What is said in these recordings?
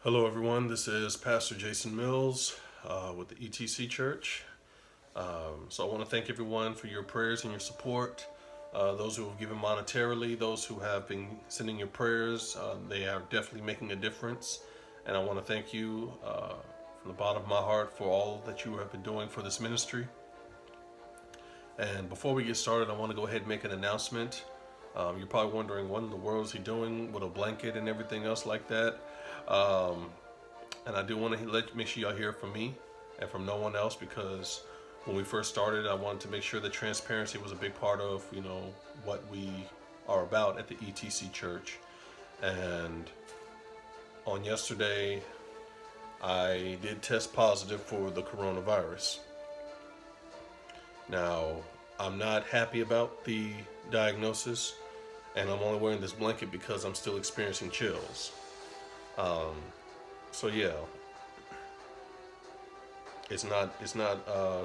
Hello, everyone. This is Pastor Jason Mills with the ETC Church. So I want to thank everyone for your prayers and your support. Those who have given monetarily, those who have been sending your prayers, they are definitely making a difference. And I want to thank you from the bottom of my heart for all that you have been doing for this ministry. And before we get started, I want to go ahead and make an announcement. You're probably wondering what in the world is he doing with a blanket and everything else like that. And I do want to make sure y'all hear from me and from no one else, because when we first started, I wanted to make sure that transparency was a big part of, what we are about at the ETC Church. And on yesterday, I did test positive for the coronavirus. Now, I'm not happy about the diagnosis, and I'm only wearing this blanket because I'm still experiencing chills. So yeah, it's not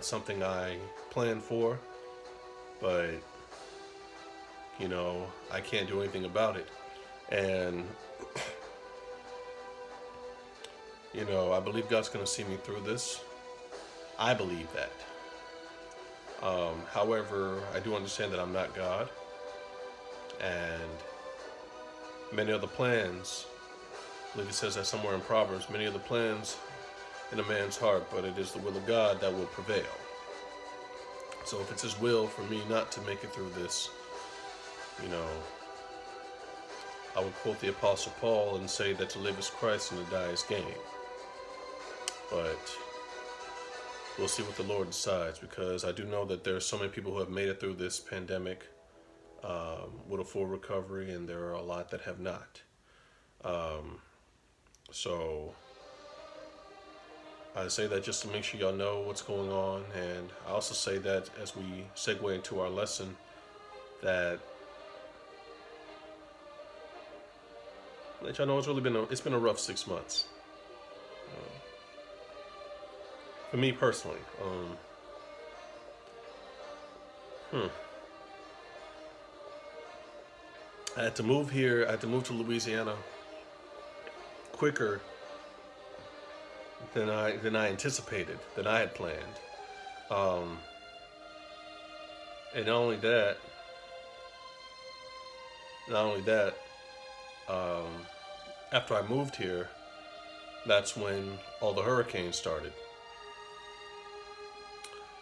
something I planned for, but I can't do anything about it. And I believe God's going to see me through this. I believe that. However, I do understand that I'm not God, and many of the plans, I believe it says that somewhere in Proverbs, many of the plans in a man's heart, but it is the will of God that will prevail. So if it's his will for me not to make it through this, I would quote the Apostle Paul and say that to live is Christ and to die is gain. But we'll see what the Lord decides, because I do know that there are so many people who have made it through this pandemic with a full recovery, and there are a lot that have not. So I say that just to make sure y'all know what's going on. And I also say that as we segue into our lesson, that let y'all know it's been a rough 6 months. For me personally. I had to move here. I had to move to Louisiana quicker than I anticipated, than I had planned. And not only that, after I moved here, that's when all the hurricanes started.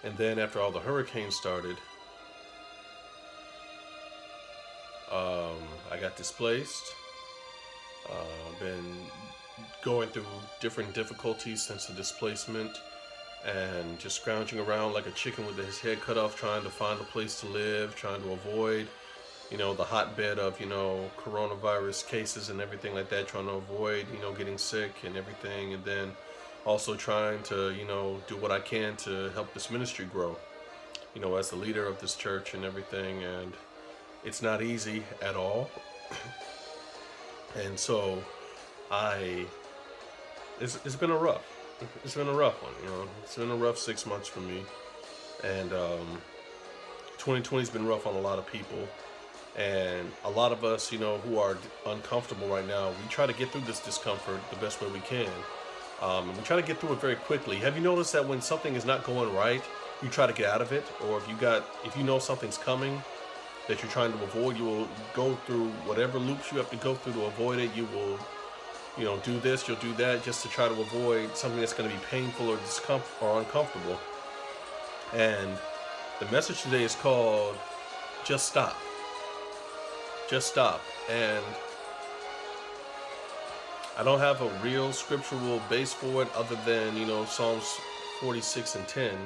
And then after all the hurricanes started, I got displaced. Been going through different difficulties since the displacement, and just scrounging around like a chicken with his head cut off, trying to find a place to live, trying to avoid, the hotbed of, coronavirus cases and everything like that, trying to avoid, getting sick and everything. And then also trying to, do what I can to help this ministry grow, as the leader of this church and everything. And it's not easy at all. And so it's been a rough one. It's been a rough 6 months for me. And 2020's been rough on a lot of people. And a lot of us, who are uncomfortable right now, we try to get through this discomfort the best way we can. And we try to get through it very quickly. Have you noticed that when something is not going right, you try to get out of it? Or if you know something's coming that you're trying to avoid, you will go through whatever loops you have to go through to avoid it. You will, do this, you'll do that, just to try to avoid something that's going to be painful or uncomfortable. And the message today is called Just Stop. Just stop. And I don't have a real scriptural base for it other than, Psalms 46 and 10,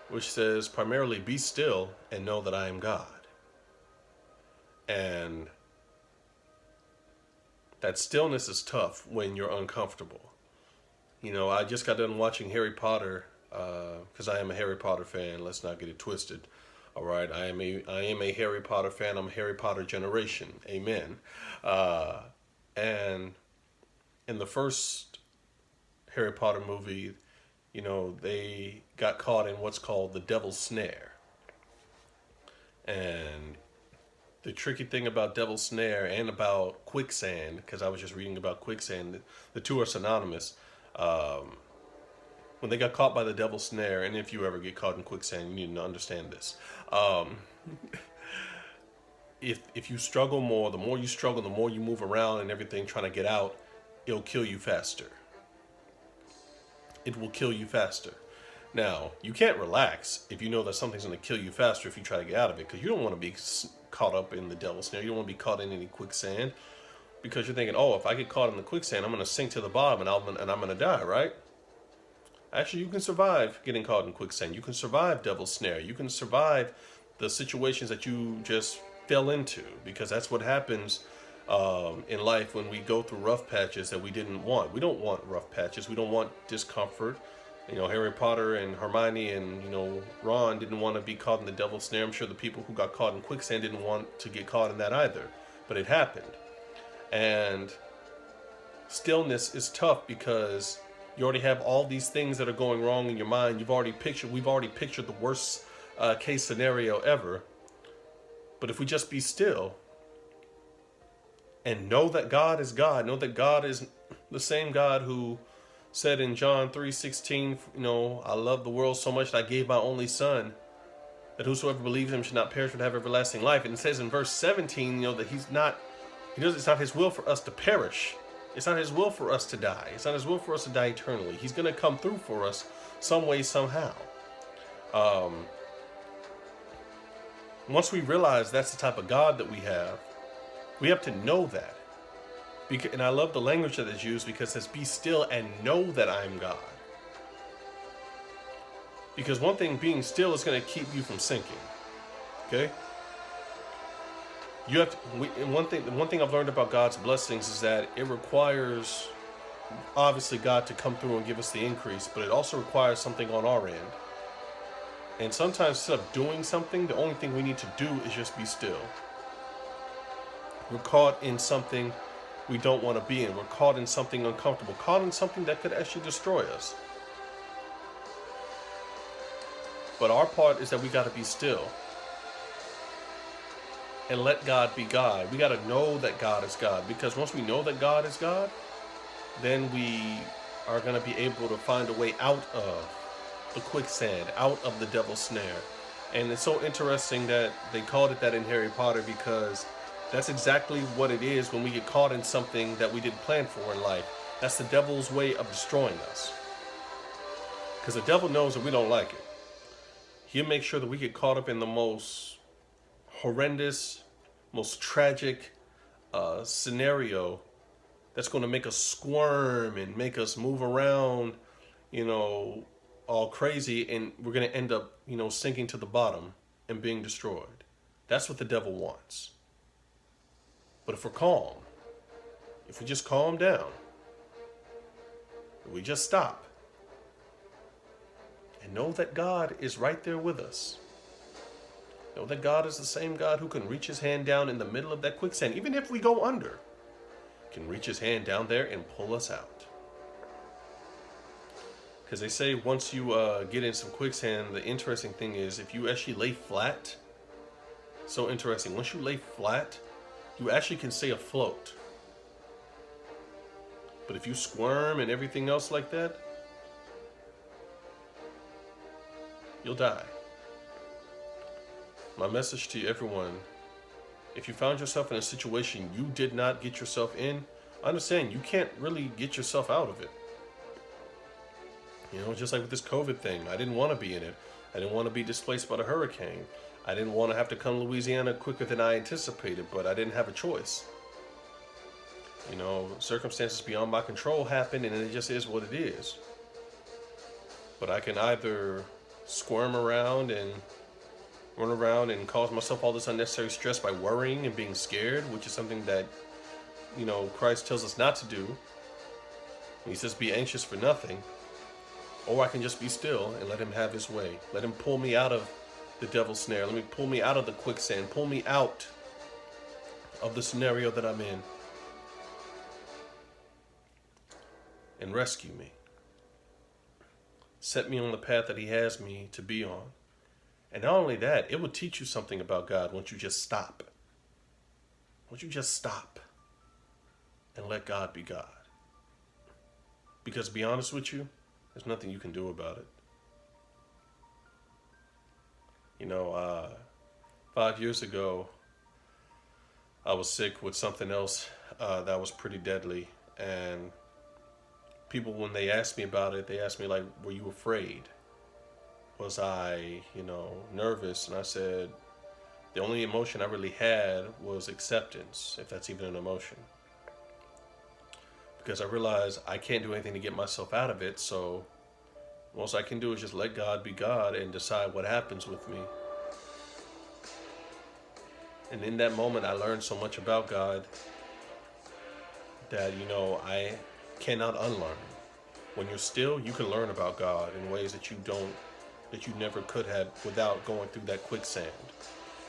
which says primarily, be still and know that I am God. And that stillness is tough when you're uncomfortable. I just got done watching Harry Potter, because I am a Harry Potter fan. Let's not get it twisted. All right, I am a Harry Potter fan. I'm a Harry Potter generation. Amen. And in the first Harry Potter movie, they got caught in what's called the Devil's Snare. And the tricky thing about devil's snare and about quicksand, because I was just reading about quicksand, the two are synonymous. When they got caught by the devil's snare, and if you ever get caught in quicksand, you need to understand this. Um, if you struggle more, the more you struggle, the more you move around and everything trying to get out, it'll kill you faster. It will kill you faster. Now, you can't relax if you know that something's going to kill you faster if you try to get out of it, because you don't want to be caught up in the devil's snare. You don't want to be caught in any quicksand, because you're thinking, oh, if I get caught in the quicksand, I'm going to sink to the bottom and I'm going to die, right? Actually, you can survive getting caught in quicksand. You can survive devil's snare. You can survive the situations that you just fell into, because that's what happens in life when we go through rough patches that we didn't want. We don't want rough patches. We don't want discomfort. You know, Harry Potter and Hermione and, Ron didn't want to be caught in the devil's snare. I'm sure the people who got caught in quicksand didn't want to get caught in that either. But it happened. And stillness is tough because you already have all these things that are going wrong in your mind. We've already pictured the worst case scenario ever. But if we just be still and know that God is God, know that God is the same God who said in John 3:16, I love the world so much that I gave my only son, that whosoever believes him should not perish but have everlasting life. And it says in verse 17, that it's not his will for us to perish. It's not his will for us to die. It's not his will for us to die eternally. He's going to come through for us some way, somehow. Once we realize that's the type of God that we have to know that. And I love the language that is used, because it says, be still and know that I am God. Because one thing, being still is going to keep you from sinking. Okay? One thing I've learned about God's blessings is that it requires, obviously, God to come through and give us the increase, but it also requires something on our end. And sometimes instead of doing something, the only thing we need to do is just be still. We're caught in something we don't want to be in. We're caught in something uncomfortable, caught in something that could actually destroy us. But our part is that we got to be still and let God be God. We got to know that God is God, because once we know that God is God, then we are going to be able to find a way out of the quicksand, out of the devil's snare. And it's so interesting that they called it that in Harry Potter, because that's exactly what it is when we get caught in something that we didn't plan for in life. That's the devil's way of destroying us. Because the devil knows that we don't like it. He'll make sure that we get caught up in the most horrendous, most tragic scenario that's going to make us squirm and make us move around, all crazy, and we're going to end up, sinking to the bottom and being destroyed. That's what the devil wants. But if we're calm, if we just calm down, if we just stop and know that God is right there with us, know that God is the same God who can reach his hand down in the middle of that quicksand, even if we go under, can reach his hand down there and pull us out. Because they say once you get in some quicksand, the interesting thing is if you actually lay flat, so interesting, once you lay flat, you actually can stay afloat. But if you squirm and everything else like that, you'll die. My message to everyone, if you found yourself in a situation you did not get yourself in, understand you can't really get yourself out of it. Just like with this COVID thing, I didn't want to be in it. I didn't want to be displaced by the hurricane. I didn't want to have to come to Louisiana quicker than I anticipated, but I didn't have a choice. Circumstances beyond my control happen, and it just is what it is. But I can either squirm around and run around and cause myself all this unnecessary stress by worrying and being scared, which is something that, Christ tells us not to do. He says, be anxious for nothing. Or I can just be still and let him have his way. Let him pull me out of the devil's snare. Let me pull me out of the quicksand. Pull me out of the scenario that I'm in. And rescue me. Set me on the path that he has me to be on. And not only that, it will teach you something about God once you just stop. Won't you just stop and let God be God? Because to be honest with you, there's nothing you can do about it. 5 years ago, I was sick with something else that was pretty deadly. And people, when they asked me about it, they asked me, like, were you afraid? Was I, nervous? And I said, the only emotion I really had was acceptance, if that's even an emotion. Because I realized I can't do anything to get myself out of it, so most I can do is just let God be God and decide what happens with me. And in that moment, I learned so much about God that, I cannot unlearn. When you're still, you can learn about God in ways that you never could have without going through that quicksand,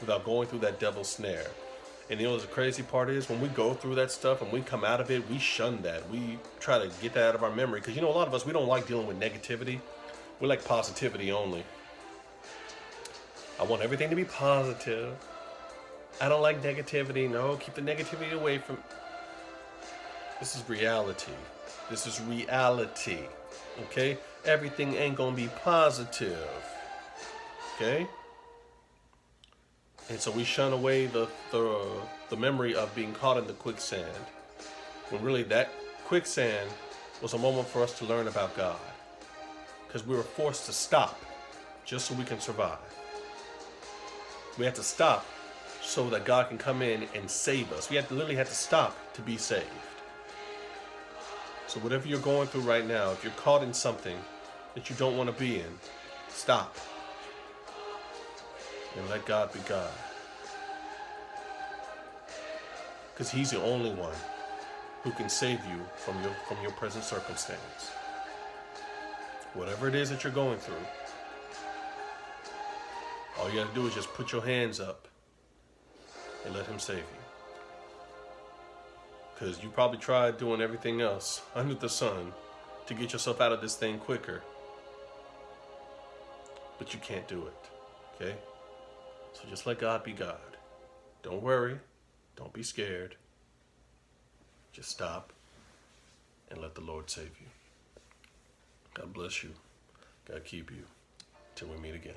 without going through that devil's snare. And the crazy part is when we go through that stuff and we come out of it, we shun that. We try to get that out of our memory. Because, a lot of us, we don't like dealing with negativity. We like positivity only. I want everything to be positive. I don't like negativity. No, keep the negativity away from. This is reality. This is reality. Okay? Everything ain't gonna be positive. Okay? And so we shun away the memory of being caught in the quicksand. When really that quicksand was a moment for us to learn about God. Because we were forced to stop just so we can survive. We had to stop so that God can come in and save us. We literally had to stop to be saved. So whatever you're going through right now, if you're caught in something that you don't want to be in, stop. And let God be God. Because He's the only one who can save you from your present circumstance. Whatever it is that you're going through, all you got to do is just put your hands up and let Him save you. Because you probably tried doing everything else under the sun to get yourself out of this thing quicker. But you can't do it. Okay? So just let God be God. Don't worry. Don't be scared. Just stop and let the Lord save you. God bless you. God keep you till we meet again.